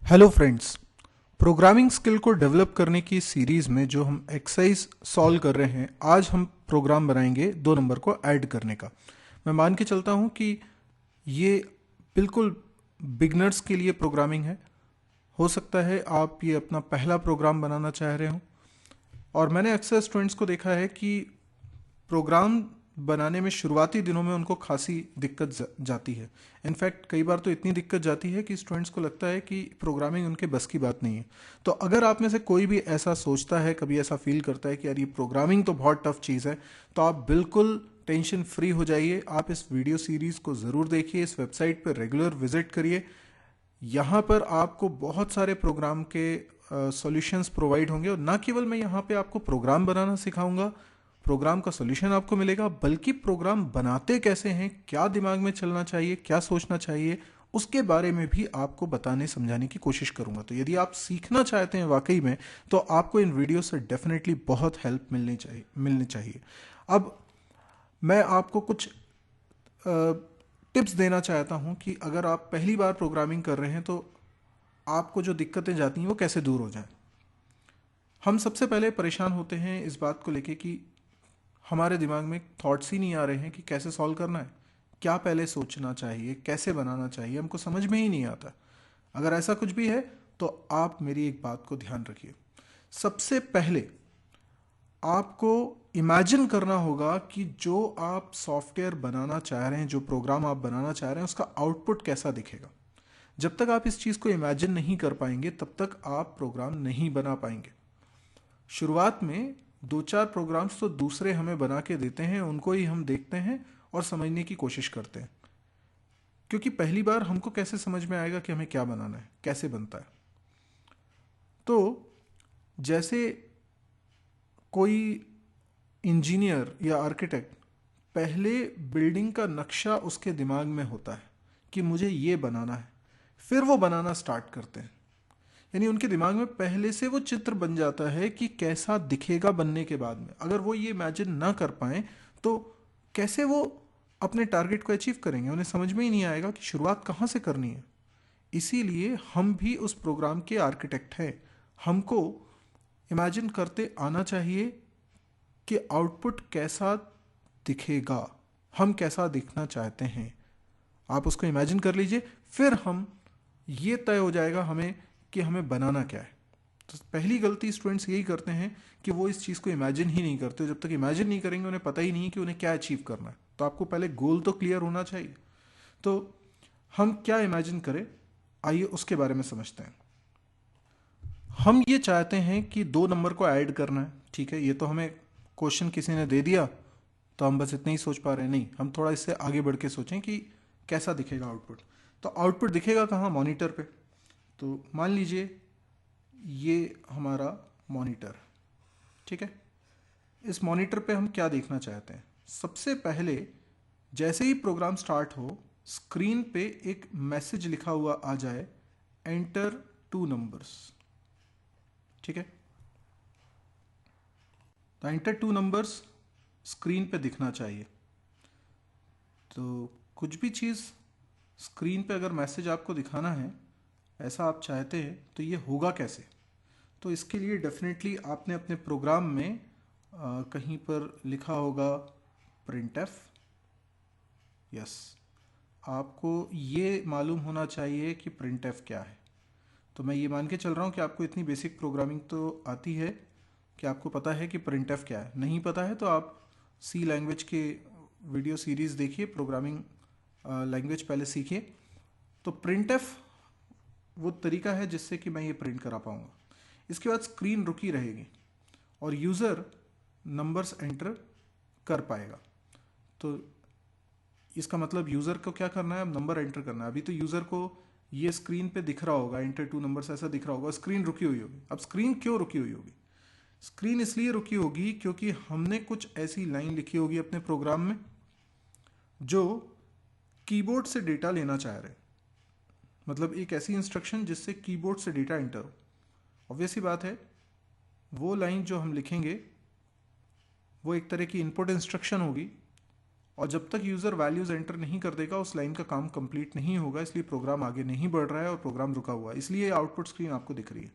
Hello friends. Programming skill को develop करने की सीरीज़ में जो हम एक्सरसाइज सॉल्व कर रहे हैं, आज हम प्रोग्राम बनाएंगे 2 नंबर को ऐड करने का। मैं मान के चलता हूं कि ये बिल्कुल बिगनर्स के लिए प्रोग्रामिंग है। हो सकता है आप ये अपना पहला प्रोग्राम बनाना चाह रहे हो। और मैंने अक्सर स्टूडेंट्स को देखा है कि प्रोग्राम बनाने में शुरुआती दिनों में उनको खासी दिक्कत जाती है। इनफैक्ट कई बार तो इतनी दिक्कत जाती है कि स्टूडेंट्स को लगता है कि प्रोग्रामिंग उनके बस की बात नहीं है। तो अगर आप में से कोई भी ऐसा सोचता है, कभी ऐसा फील करता है कि यार ये प्रोग्रामिंग तो बहुत टफ चीज़ है, तो आप बिल्कुल टेंशन फ्री हो जाइए। आप इस वीडियो सीरीज़ को ज़रूर देखिए, इस वेबसाइट पर रेगुलर विजिट करिए। यहाँ पर आपको बहुत सारे प्रोग्राम के सॉल्यूशंस प्रोवाइड होंगे, और ना केवल मैं यहाँ पे आपको प्रोग्राम बनाना सिखाऊंगा, प्रोग्राम का सॉल्यूशन आपको मिलेगा, बल्कि प्रोग्राम बनाते कैसे हैं, क्या दिमाग में चलना चाहिए, क्या सोचना चाहिए, उसके बारे में भी आपको बताने समझाने की कोशिश करूंगा। तो यदि आप सीखना चाहते हैं वाकई में, तो आपको इन वीडियो से डेफिनेटली बहुत हेल्प मिलनी चाहिए। अब मैं आपको कुछ टिप्स देना चाहता हूं कि अगर आप पहली बार प्रोग्रामिंग कर रहे हैं तो आपको जो दिक्कतें जाती हैं वो कैसे दूर हो जाएं। हम सबसे पहले परेशान होते हैं इस बात को लेके कि हमारे दिमाग में थॉट्स ही नहीं आ रहे हैं कि कैसे सॉल्व करना है, क्या पहले सोचना चाहिए, कैसे बनाना चाहिए, हमको समझ में ही नहीं आता। अगर ऐसा कुछ भी है तो आप मेरी एक बात को ध्यान रखिए। सबसे पहले आपको इमेजिन करना होगा कि जो आप सॉफ्टवेयर बनाना चाह रहे हैं, जो प्रोग्राम आप बनाना चाह रहे हैं, उसका आउटपुट कैसा दिखेगा। जब तक आप इस चीज़ को इमेजिन नहीं कर पाएंगे तब तक आप प्रोग्राम नहीं बना पाएंगे। शुरुआत में 2-4 प्रोग्राम्स तो दूसरे हमें बना के देते हैं, उनको ही हम देखते हैं और समझने की कोशिश करते हैं, क्योंकि पहली बार हमको कैसे समझ में आएगा कि हमें क्या बनाना है, कैसे बनता है। तो जैसे कोई इंजीनियर या आर्किटेक्ट, पहले बिल्डिंग का नक्शा उसके दिमाग में होता है कि मुझे ये बनाना है, फिर वो बनाना स्टार्ट करते हैं। यानी उनके दिमाग में पहले से वो चित्र बन जाता है कि कैसा दिखेगा बनने के बाद में। अगर वो ये इमेजिन ना कर पाए तो कैसे वो अपने टारगेट को अचीव करेंगे, उन्हें समझ में ही नहीं आएगा कि शुरुआत कहाँ से करनी है। इसीलिए हम भी उस प्रोग्राम के आर्किटेक्ट हैं। हमको इमेजिन करते आना चाहिए कि आउटपुट कैसा दिखेगा, हम कैसा दिखना चाहते हैं। आप उसको इमेजिन कर लीजिए, फिर हम ये तय हो जाएगा हमें कि हमें बनाना क्या है। तो पहली गलती स्टूडेंट्स यही करते हैं कि वो इस चीज़ को इमेजिन ही नहीं करते। जब तक इमेजिन नहीं करेंगे उन्हें पता ही नहीं है कि उन्हें क्या अचीव करना है। तो आपको पहले गोल तो क्लियर होना चाहिए। तो हम क्या इमेजिन करें, आइए उसके बारे में समझते हैं। हम ये चाहते हैं कि 2 नंबर को ऐड करना है, ठीक है। ये तो हमें क्वेश्चन किसी ने दे दिया तो हम बस इतना ही सोच पा रहे हैं, नहीं, हम थोड़ा इससे आगे बढ़ के सोचें कि कैसा दिखेगा आउटपुट। तो आउटपुट दिखेगा कहाँ, मॉनिटर पे। तो मान लीजिए ये हमारा मॉनिटर, ठीक है। इस मॉनिटर पे हम क्या देखना चाहते हैं। सबसे पहले जैसे ही प्रोग्राम स्टार्ट हो, स्क्रीन पे एक मैसेज लिखा हुआ आ जाए, एंटर 2 नंबर्स, ठीक है। तो एंटर 2 नंबर्स स्क्रीन पे दिखना चाहिए। तो कुछ भी चीज़ स्क्रीन पे अगर मैसेज आपको दिखाना है, ऐसा आप चाहते हैं, तो ये होगा कैसे। तो इसके लिए डेफिनेटली आपने अपने प्रोग्राम में कहीं पर लिखा होगा printf। यस, आपको ये मालूम होना चाहिए कि printf क्या है। तो मैं ये मान के चल रहा हूँ कि आपको इतनी बेसिक प्रोग्रामिंग तो आती है कि आपको पता है कि printf क्या है। नहीं पता है तो आप सी लैंग्वेज के वीडियो सीरीज़ देखिए, प्रोग्रामिंग लैंग्वेज पहले सीखिए। तो printf वो तरीका है जिससे कि मैं ये प्रिंट करा पाऊँगा। इसके बाद स्क्रीन रुकी रहेगी और यूज़र नंबर्स एंटर कर पाएगा। तो इसका मतलब यूज़र को क्या करना है, अब नंबर एंटर करना है। अभी तो यूज़र को ये स्क्रीन पे दिख रहा होगा, एंटर 2 नंबर्स ऐसा दिख रहा होगा, स्क्रीन रुकी हुई होगी। अब स्क्रीन क्यों रुकी हुई होगी, स्क्रीन इसलिए रुकी होगी क्योंकि हमने कुछ ऐसी लाइन लिखी होगी अपने प्रोग्राम में जो कीबोर्ड से डेटा लेना चाह रहे हैं। मतलब एक ऐसी इंस्ट्रक्शन जिससे कीबोर्ड से डेटा एंटर हो। ऑब्वियस सी बात है, वो लाइन जो हम लिखेंगे वो एक तरह की इनपुट इंस्ट्रक्शन होगी, और जब तक यूज़र वैल्यूज़ एंटर नहीं कर देगा उस लाइन का काम कंप्लीट नहीं होगा, इसलिए प्रोग्राम आगे नहीं बढ़ रहा है और प्रोग्राम रुका हुआ है, इसलिए आउटपुट स्क्रीन आपको दिख रही है।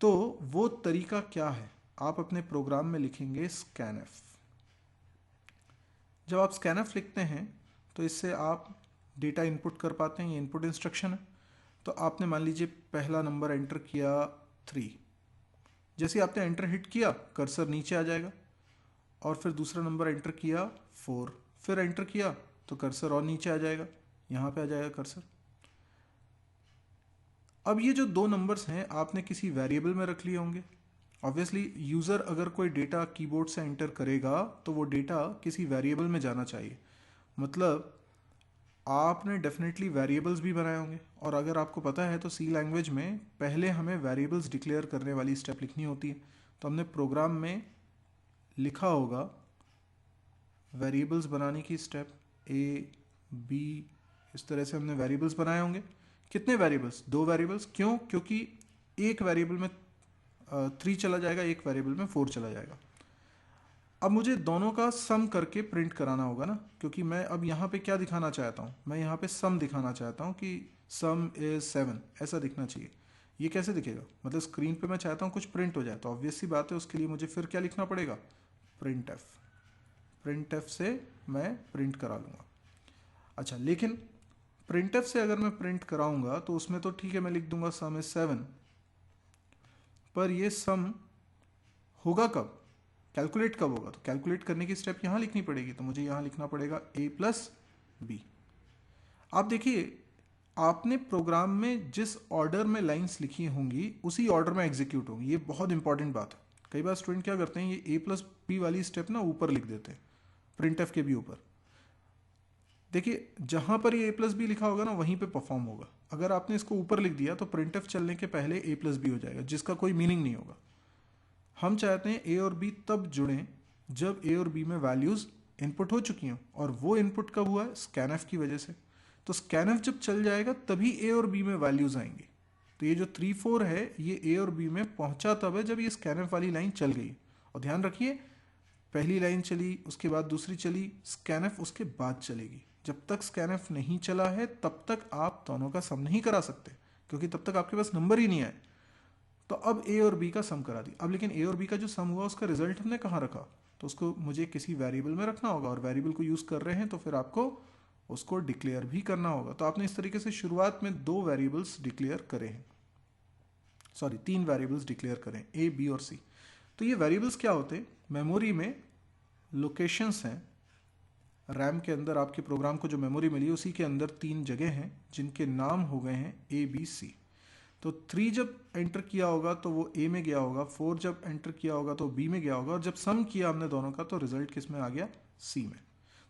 तो वो तरीका क्या है, आप अपने प्रोग्राम में लिखेंगे स्कैनएफ। जब आप स्कैनएफ लिखते हैं तो इससे आप डेटा इनपुट कर पाते हैं, ये इनपुट इंस्ट्रक्शन है। तो आपने मान लीजिए पहला नंबर एंटर किया 3, जैसे आपने एंटर हिट किया कर्सर नीचे आ जाएगा, और फिर दूसरा नंबर एंटर किया 4, फिर एंटर किया तो कर्सर और नीचे आ जाएगा, यहाँ पे आ जाएगा कर्सर। अब ये जो 2 नंबर्स हैं आपने किसी वेरिएबल में रख लिए होंगे। ऑब्वियसली यूज़र अगर कोई डेटा कीबोर्ड से एंटर करेगा तो वो डेटा किसी वेरिएबल में जाना चाहिए, मतलब आपने डेफिनेटली वेरिएबल्स भी बनाए होंगे। और अगर आपको पता है तो सी लैंग्वेज में पहले हमें वेरिएबल्स डिक्लेयर करने वाली स्टेप लिखनी होती है। तो हमने प्रोग्राम में लिखा होगा वेरिएबल्स बनाने की स्टेप ए बी, इस तरह से हमने वेरिएबल्स बनाए होंगे। कितने वेरिएबल्स? 2 वेरिएबल्स। क्यों? क्योंकि एक वेरिएबल में 3 चला जाएगा, एक वेरिएबल में 4 चला जाएगा। अब मुझे दोनों का सम करके प्रिंट कराना होगा ना, क्योंकि मैं अब यहाँ पे क्या दिखाना चाहता हूँ, मैं यहाँ पे सम दिखाना चाहता हूँ कि सम इज 7, ऐसा दिखना चाहिए। ये कैसे दिखेगा? मतलब स्क्रीन पे मैं चाहता हूँ कुछ प्रिंट हो जाए, तो ऑब्वियस सी बात है उसके लिए मुझे फिर क्या लिखना पड़ेगा, प्रिंट एफ। प्रिंट एफ से मैं प्रिंट करा लूँगा। अच्छा, लेकिन प्रिंट एफ से अगर मैं प्रिंट कराऊंगा तो उसमें तो ठीक है मैं लिख दूंगा सम इज 7, पर ये सम होगा कब, कैलकुलेट कब होगा? तो कैलकुलेट करने की स्टेप यहाँ लिखनी पड़ेगी, तो मुझे यहाँ लिखना पड़ेगा a प्लस बी। आप देखिए आपने प्रोग्राम में जिस ऑर्डर में लाइंस लिखी होंगी उसी ऑर्डर में एग्जीक्यूट होंगी, ये बहुत इंपॉर्टेंट बात है। कई बार स्टूडेंट क्या करते हैं, ये a प्लस बी वाली स्टेप ना ऊपर लिख देते हैं, प्रिंट एफ के भी ऊपर। देखिए जहां पर ये a प्लस बी लिखा होगा ना वहीं पे परफॉर्म होगा। अगर आपने इसको ऊपर लिख दिया तो प्रिंट एफ चलने के पहले a प्लस बी हो जाएगा, जिसका कोई मीनिंग नहीं होगा। हम चाहते हैं ए और बी तब जुड़ें जब ए और बी में वैल्यूज इनपुट हो चुकी हों, और वो इनपुट कब हुआ है, स्कैनएफ की वजह से। तो स्कैनएफ जब चल जाएगा तभी ए और बी में वैल्यूज आएंगी। तो ये जो 3 4 है ये ए और बी में पहुंचा तब है जब ये स्कैनएफ वाली लाइन चल गई। और ध्यान रखिए पहली लाइन चली, उसके बाद दूसरी चली, स्कैनएफ उसके बाद चलेगी। जब तक स्कैनएफ नहीं चला है तब तक आप दोनों का सम नहीं करा सकते, क्योंकि तब तक आपके पास नंबर ही नहीं आए। तो अब ए और बी का सम करा दी। अब लेकिन ए और बी का जो सम हुआ उसका रिजल्ट हमने कहाँ रखा, तो उसको मुझे किसी वेरिएबल में रखना होगा, और वेरिएबल को यूज़ कर रहे हैं तो फिर आपको उसको डिक्लेयर भी करना होगा। तो आपने इस तरीके से शुरुआत में 2 वेरिएबल्स डिक्लेयर करे हैं, सॉरी 3 वेरिएबल्स डिक्लेयर करें, ए बी और सी। तो ये वेरिएबल्स क्या होते हैं, मेमोरी में लोकेशंस हैं। रैम के अंदर आपके प्रोग्राम को जो मेमोरी मिली उसी के अंदर 3 जगह हैं जिनके नाम हो गए हैं ए बी सी। तो 3 जब एंटर किया होगा तो वो ए में गया होगा, 4 जब एंटर किया होगा तो बी में गया होगा, और जब सम किया हमने दोनों का तो रिजल्ट किस में आ गया, सी में।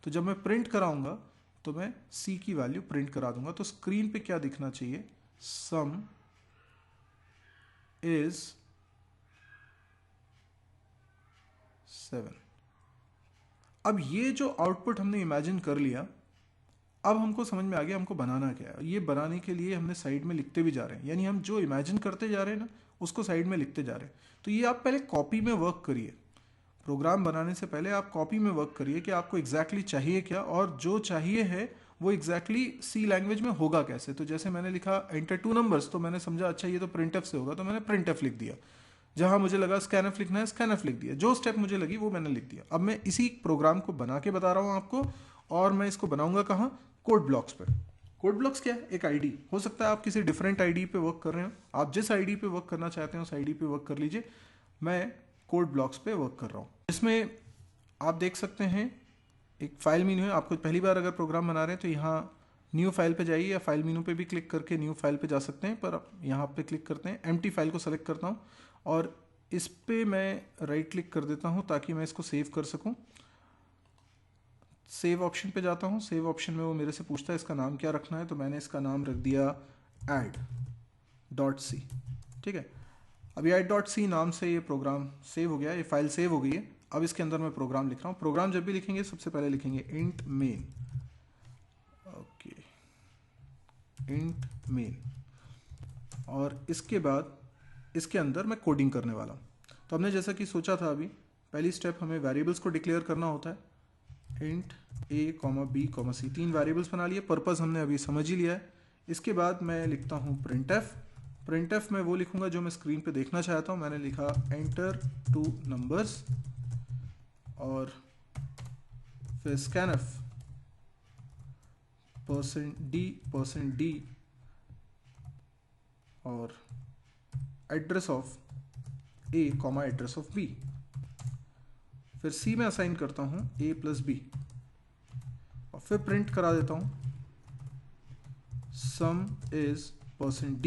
तो जब मैं प्रिंट कराऊंगा तो मैं सी की वैल्यू प्रिंट करा दूंगा। तो स्क्रीन पे क्या दिखना चाहिए, सम इज 7। अब ये जो आउटपुट हमने इमेजिन कर लिया, अब हमको समझ में आ गया हमको बनाना क्या है। ये बनाने के लिए हमने साइड में लिखते भी जा रहे हैं, यानी हम जो इमेजिन करते जा रहे हैं ना उसको साइड में लिखते जा रहे हैं। तो ये आप पहले कॉपी में वर्क करिए, प्रोग्राम बनाने से पहले आप कॉपी में वर्क करिए कि आपको एग्जैक्टली चाहिए क्या, और जो चाहिए है वो एग्जैक्टली सी लैंग्वेज में होगा कैसे। तो जैसे मैंने लिखा एंटर 2 नंबर्स, तो मैंने समझा अच्छा ये तो प्रिंट एफ से होगा, तो मैंने प्रिंट एफ लिख दिया। जहां मुझे लगा स्कैनएफ लिखना है स्कैनएफ लिख दिया, जो स्टेप मुझे लगी वो मैंने लिख दिया। अब मैं इसी प्रोग्राम को बना के बता रहा हूं आपको, और मैं इसको बनाऊंगा कहाँ, कोड ब्लॉक्स पे। कोड ब्लॉक्स क्या है, एक आईडी हो सकता है, आप किसी डिफरेंट आईडी पे वर्क कर रहे हो, आप जिस आईडी पे वर्क करना चाहते हैं उस आईडी पे वर्क कर लीजिए। मैं कोड ब्लॉक्स पे वर्क कर रहा हूँ। इसमें आप देख सकते हैं एक फाइल मीनू है। आपको पहली बार अगर प्रोग्राम बना रहे हैं तो यहाँ न्यू फाइल पे जाइए, या फाइल मीनू पे भी क्लिक करके न्यू फाइल पे जा सकते हैं, पर आप यहाँ पे क्लिक करते हैं, एम्प्टी फाइल को सेलेक्ट करता हूँ और इस पे मैं राइट क्लिक कर देता हूँ ताकि मैं इसको सेव कर सकूँ। सेव ऑप्शन पे जाता हूँ, सेव ऑप्शन में वो मेरे से पूछता है इसका नाम क्या रखना है, तो मैंने इसका नाम रख दिया add.c। ठीक है, अभी add.c नाम से ये प्रोग्राम सेव हो गया, ये फाइल सेव हो गई है। अब इसके अंदर मैं प्रोग्राम लिख रहा हूँ। प्रोग्राम जब भी लिखेंगे सबसे पहले लिखेंगे int main, okay int main, और इसके बाद इसके अंदर मैं कोडिंग करने वाला हूँ। तो हमने जैसा कि सोचा था, अभी पहली स्टेप हमें वेरिएबल्स को डिक्लेयर करना होता है, इंट ए कॉमा बी कॉमा सी, 3 वेरिएबल्स बना लिए। पर्पस हमने अभी समझ ही लिया है। इसके बाद मैं लिखता हूँ प्रिंटफ। प्रिंटफ में वो लिखूंगा जो मैं स्क्रीन पे देखना चाहता हूँ। मैंने लिखा एंटर 2 नंबर्स और फिर स्कैनफ %d और address of A comma address of B. फिर सी में असाइन करता हूँ a प्लस बी और फिर प्रिंट करा देता हूँ सम इज %d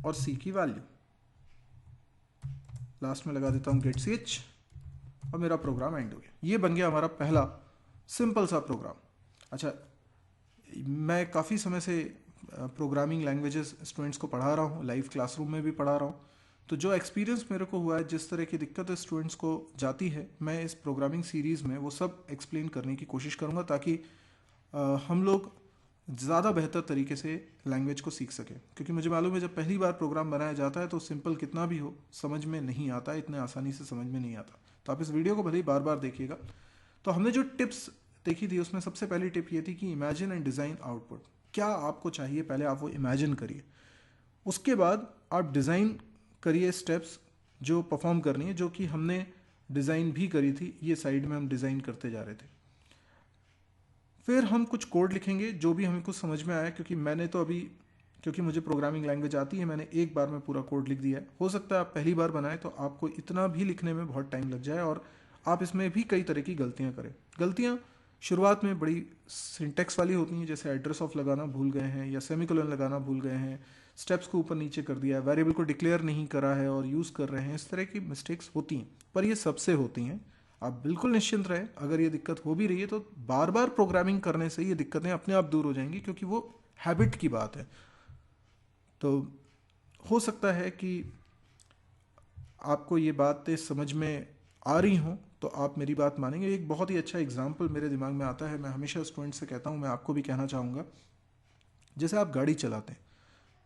और c की वैल्यू। लास्ट में लगा देता हूँ गेट ch और मेरा प्रोग्राम एंड हो गया। ये बन गया हमारा पहला सिंपल सा प्रोग्राम। अच्छा, मैं काफ़ी समय से प्रोग्रामिंग लैंग्वेजेस स्टूडेंट्स को पढ़ा रहा हूँ, लाइव क्लासरूम में भी पढ़ा रहा हूँ। तो जो एक्सपीरियंस मेरे को हुआ है, जिस तरह की दिक्कत स्टूडेंट्स को जाती है, मैं इस प्रोग्रामिंग सीरीज़ में वो सब एक्सप्लेन करने की कोशिश करूँगा ताकि हम लोग ज़्यादा बेहतर तरीके से लैंग्वेज को सीख सकें। क्योंकि मुझे मालूम है जब पहली बार प्रोग्राम बनाया जाता है तो सिंपल कितना भी हो समझ में नहीं आता, इतने आसानी से समझ में नहीं आता। तो आप इस वीडियो को भले ही बार बार देखिएगा। तो हमने जो टिप्स देखी थी उसमें सबसे पहली टिप ये थी कि इमेजिन एंड डिज़ाइन आउटपुट। क्या आपको चाहिए पहले आप वो इमेजिन करिए, उसके बाद आप डिज़ाइन करिए स्टेप्स जो परफॉर्म करनी है, जो कि हमने डिज़ाइन भी करी थी। ये साइड में हम डिज़ाइन करते जा रहे थे। फिर हम कुछ कोड लिखेंगे जो भी हमें कुछ समझ में आया, क्योंकि मुझे प्रोग्रामिंग लैंग्वेज आती है, मैंने एक बार में पूरा कोड लिख दिया है। हो सकता है आप पहली बार बनाएं तो आपको इतना भी लिखने में बहुत टाइम लग जाए और आप इसमें भी कई तरह की गलतियां करें। गलतियां शुरुआत में बड़ी सिंटेक्स वाली होती हैं, जैसे एड्रेस ऑफ लगाना भूल गए हैं या सेमीकोलन लगाना भूल गए हैं, स्टेप्स को ऊपर नीचे कर दिया है, वेरिएबल को डिक्लेयर नहीं करा है और यूज़ कर रहे हैं। इस तरह की मिस्टेक्स होती हैं, पर ये सबसे होती हैं। आप बिल्कुल निश्चिंत रहें, अगर ये दिक्कत हो भी रही है तो बार बार प्रोग्रामिंग करने से ये दिक्कतें अपने आप दूर हो जाएंगी, क्योंकि वो हैबिट की बात है। तो हो सकता है कि आपको ये बातें समझ में आ रही हों तो आप मेरी बात मानेंगे। एक बहुत ही अच्छा एग्जाम्पल मेरे दिमाग में आता है, मैं हमेशा स्टूडेंट से कहता हूँ, मैं आपको भी कहना चाहूँगा। जैसे आप गाड़ी चलाते हैं,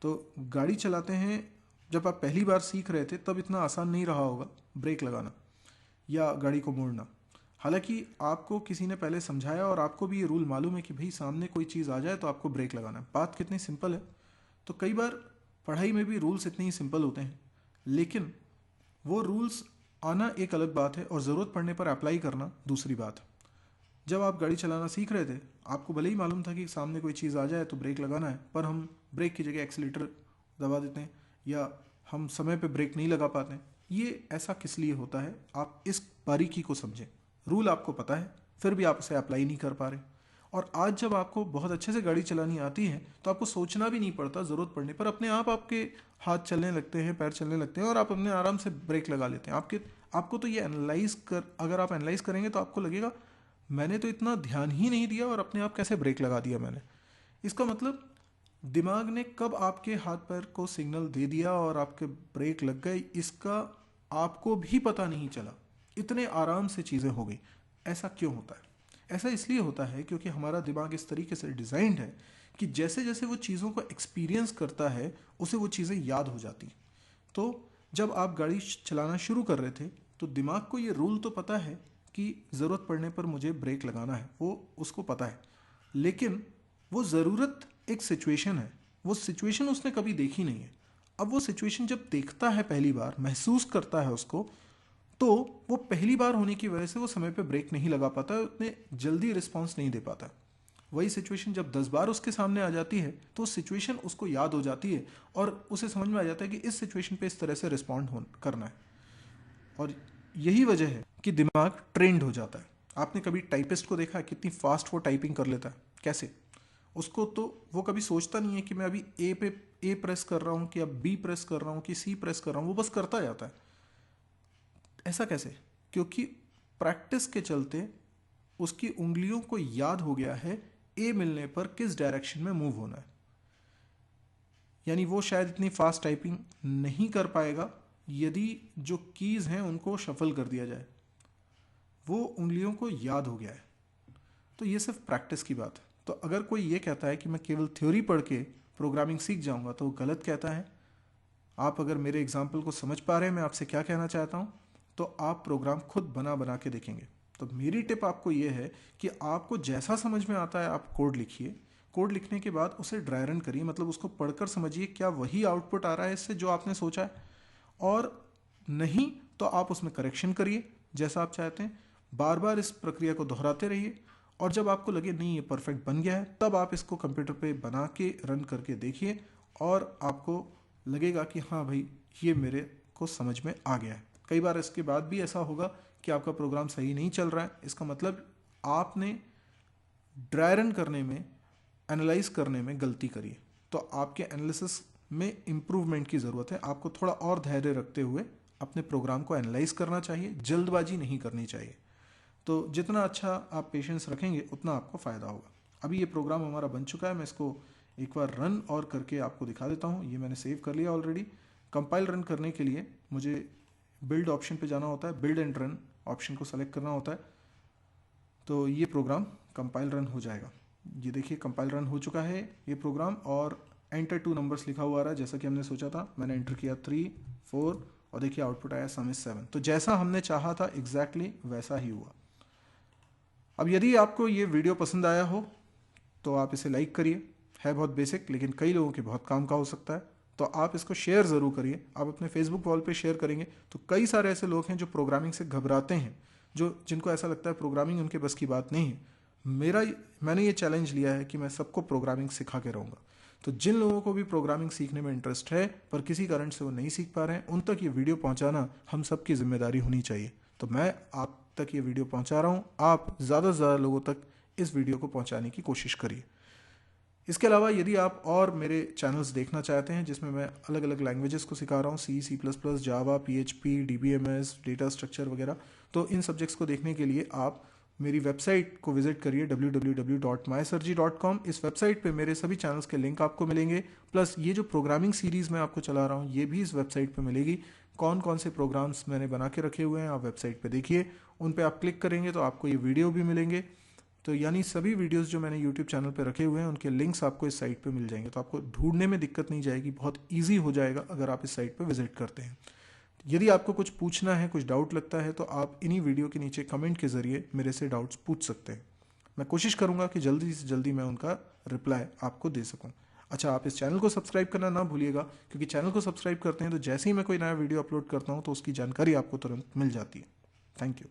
तो गाड़ी चलाते हैं, जब आप पहली बार सीख रहे थे तब इतना आसान नहीं रहा होगा ब्रेक लगाना या गाड़ी को मोड़ना। हालांकि आपको किसी ने पहले समझाया और आपको भी ये रूल मालूम है कि भाई सामने कोई चीज़ आ जाए तो आपको ब्रेक लगाना है। बात कितनी सिंपल है। तो कई बार पढ़ाई में भी रूल्स इतने ही सिंपल होते हैं, लेकिन वो रूल्स आना एक अलग बात है और ज़रूरत पड़ने पर अप्लाई करना दूसरी बात है। जब आप गाड़ी चलाना सीख रहे थे, आपको भले ही मालूम था कि सामने कोई चीज़ आ जाए तो ब्रेक लगाना है, पर हम ब्रेक की जगह एक्सीलेटर दबा देते हैं या हम समय पे ब्रेक नहीं लगा पाते हैं। ये ऐसा किस लिए होता है, आप इस बारीकी को समझें। रूल आपको पता है, फिर भी आप उसे अप्लाई नहीं कर पा रहे। और आज जब आपको बहुत अच्छे से गाड़ी चलानी आती है तो आपको सोचना भी नहीं पड़ता, ज़रूरत पड़ने पर अपने आप आपके हाथ चलने लगते हैं, पैर चलने लगते हैं और आप अपने आराम से ब्रेक लगा लेते हैं। आपको तो ये अगर आप एनालाइज करेंगे तो आपको लगेगा मैंने तो इतना ध्यान ही नहीं दिया और अपने आप कैसे ब्रेक लगा दिया मैंने। इसका मतलब दिमाग ने कब आपके हाथ पैर को सिग्नल दे दिया और आपके ब्रेक लग गए, इसका आपको भी पता नहीं चला। इतने आराम से चीज़ें हो गई। ऐसा क्यों होता है? ऐसा इसलिए होता है क्योंकि हमारा दिमाग इस तरीके से डिज़ाइंड है कि जैसे जैसे वो चीज़ों को एक्सपीरियंस करता है उसे वो चीज़ें याद हो जाती। तो जब आप गाड़ी चलाना शुरू कर रहे थे तो दिमाग को ये रूल तो पता है कि ज़रूरत पड़ने पर मुझे ब्रेक लगाना है, वो उसको पता है। लेकिन वो ज़रूरत एक सिचुएशन है, वो सिचुएशन उसने कभी देखी नहीं है। अब वो सिचुएशन जब देखता है पहली बार, महसूस करता है उसको, तो वो पहली बार होने की वजह से वो समय पे ब्रेक नहीं लगा पाता, उतने जल्दी रिस्पॉन्स नहीं दे पाता। वही सिचुएशन जब 10 बार उसके सामने आ जाती है तो सिचुएशन उसको याद हो जाती है और उसे समझ में आ जाता है कि इस सिचुएशन पे इस तरह से रिस्पॉन्ड करना है। और यही वजह है कि दिमाग ट्रेंड हो जाता है। आपने कभी टाइपिस्ट को देखा है कितनी फास्ट वो टाइपिंग कर लेता है? कैसे? उसको तो वो कभी सोचता नहीं है कि मैं अभी ए प्रेस कर रहा हूँ कि अब बी प्रेस कर रहा हूँ कि सी प्रेस कर रहा हूँ, वो बस करता जाता है। ऐसा कैसे? क्योंकि प्रैक्टिस के चलते उसकी उंगलियों को याद हो गया है ए मिलने पर किस डायरेक्शन में मूव होना है। यानी वो शायद इतनी फास्ट टाइपिंग नहीं कर पाएगा यदि जो कीज़ हैं उनको शफल कर दिया जाए। वो उंगलियों को याद हो गया है। तो ये सिर्फ प्रैक्टिस की बात है। तो अगर कोई ये कहता है कि मैं केवल थ्योरी पढ़ के प्रोग्रामिंग सीख जाऊंगा तो वो गलत कहता है। आप अगर मेरे एग्जाम्पल को समझ पा रहे हैं मैं आपसे क्या कहना चाहता हूँ, तो आप प्रोग्राम खुद बना बना के देखेंगे तो मेरी टिप आपको ये है कि आपको जैसा समझ में आता है आप कोड लिखिए। कोड लिखने के बाद उसे ड्राई रन करिए, मतलब उसको पढ़कर समझिए क्या वही आउटपुट आ रहा है इससे जो आपने सोचा है, और नहीं तो आप उसमें करेक्शन करिए जैसा आप चाहते हैं। बार बार इस प्रक्रिया को दोहराते रहिए, और जब आपको लगे नहीं ये परफेक्ट बन गया है, तब आप इसको कंप्यूटर पे बना के रन करके देखिए और आपको लगेगा कि हाँ भाई ये मेरे को समझ में आ गया है। कई बार इसके बाद भी ऐसा होगा कि आपका प्रोग्राम सही नहीं चल रहा है, इसका मतलब आपने ड्राई रन करने में, एनालाइज करने में गलती करी है। तो आपके एनालिसिस में इम्प्रूवमेंट की ज़रूरत है। आपको थोड़ा और धैर्य रखते हुए अपने प्रोग्राम को एनालाइज करना चाहिए, जल्दबाजी नहीं करनी चाहिए। तो जितना अच्छा आप पेशेंस रखेंगे उतना आपको फ़ायदा होगा। अभी ये प्रोग्राम हमारा बन चुका है, मैं इसको एक बार रन और करके आपको दिखा देता हूँ। ये मैंने सेव कर लिया ऑलरेडी। कंपाइल रन करने के लिए मुझे बिल्ड ऑप्शन पे जाना होता है, बिल्ड एंड रन ऑप्शन को सेलेक्ट करना होता है, तो ये प्रोग्राम कंपाइल रन हो जाएगा। ये देखिए कंपाइल रन हो चुका है ये प्रोग्राम, और एंटर 2 नंबर्स लिखा हुआ आ रहा है जैसा कि हमने सोचा था। मैंने एंटर किया 3, 4 और देखिए आउटपुट आया सम इज 7। तो जैसा हमने चाहा था एग्जैक्टली वैसा ही हुआ। अब यदि आपको ये वीडियो पसंद आया हो तो आप इसे लाइक करिए। है बहुत बेसिक लेकिन कई लोगों के बहुत काम का हो सकता है, तो आप इसको शेयर ज़रूर करिए। आप अपने फेसबुक वॉल पे शेयर करेंगे तो कई सारे ऐसे लोग हैं जो प्रोग्रामिंग से घबराते हैं, जिनको ऐसा लगता है प्रोग्रामिंग उनके बस की बात नहीं है। मैंने ये चैलेंज लिया है कि मैं सबको प्रोग्रामिंग सिखा के रहूँगा। तो जिन लोगों को भी प्रोग्रामिंग सीखने में इंटरेस्ट है पर किसी कारण से वो नहीं सीख पा रहे हैं, उन तक ये वीडियो पहुंचाना हम सबकी जिम्मेदारी होनी चाहिए। तो मैं आप तक ये वीडियो पहुंचा रहा हूँ, आप ज़्यादा से ज़्यादा लोगों तक इस वीडियो को पहुंचाने की कोशिश करिए। इसके अलावा यदि आप और मेरे चैनल्स देखना चाहते हैं जिसमें मैं अलग अलग लैंग्वेजेस को सिखा रहा हूँ, C++, जावा, PHP, DBMS, डेटा स्ट्रक्चर वगैरह, तो इन सब्जेक्ट्स को देखने के लिए आप मेरी वेबसाइट को विजिट करिए www.mysirji.com। इस वेबसाइट पे मेरे सभी चैनल्स के लिंक आपको मिलेंगे, प्लस ये जो प्रोग्रामिंग सीरीज़ मैं आपको चला रहा हूँ ये भी इस वेबसाइट पे मिलेगी। कौन कौन से प्रोग्राम्स मैंने बना के रखे हुए हैं आप वेबसाइट पे देखिए, उन पे आप क्लिक करेंगे तो आपको ये वीडियो भी मिलेंगे। तो यानी सभी वीडियोस जो मैंने यूट्यूब चैनल पे रखे हुए हैं उनके लिंक्स आपको इस साइट पे मिल जाएंगे, तो आपको ढूंढने में दिक्कत नहीं जाएगी, बहुत ईजी हो जाएगा अगर आप इस साइट पे विजिट करते हैं। यदि आपको कुछ पूछना है, कुछ डाउट लगता है, तो आप इन्हीं वीडियो के नीचे कमेंट के ज़रिए मेरे से डाउट्स पूछ सकते हैं। मैं कोशिश करूँगा कि जल्दी से जल्दी मैं उनका रिप्लाई आपको दे सकूँ। अच्छा, आप इस चैनल को सब्सक्राइब करना ना भूलिएगा, क्योंकि चैनल को सब्सक्राइब करते हैं तो जैसे ही मैं कोई नया वीडियो अपलोड करता हूँ तो उसकी जानकारी आपको तुरंत मिल जाती है। Thank you.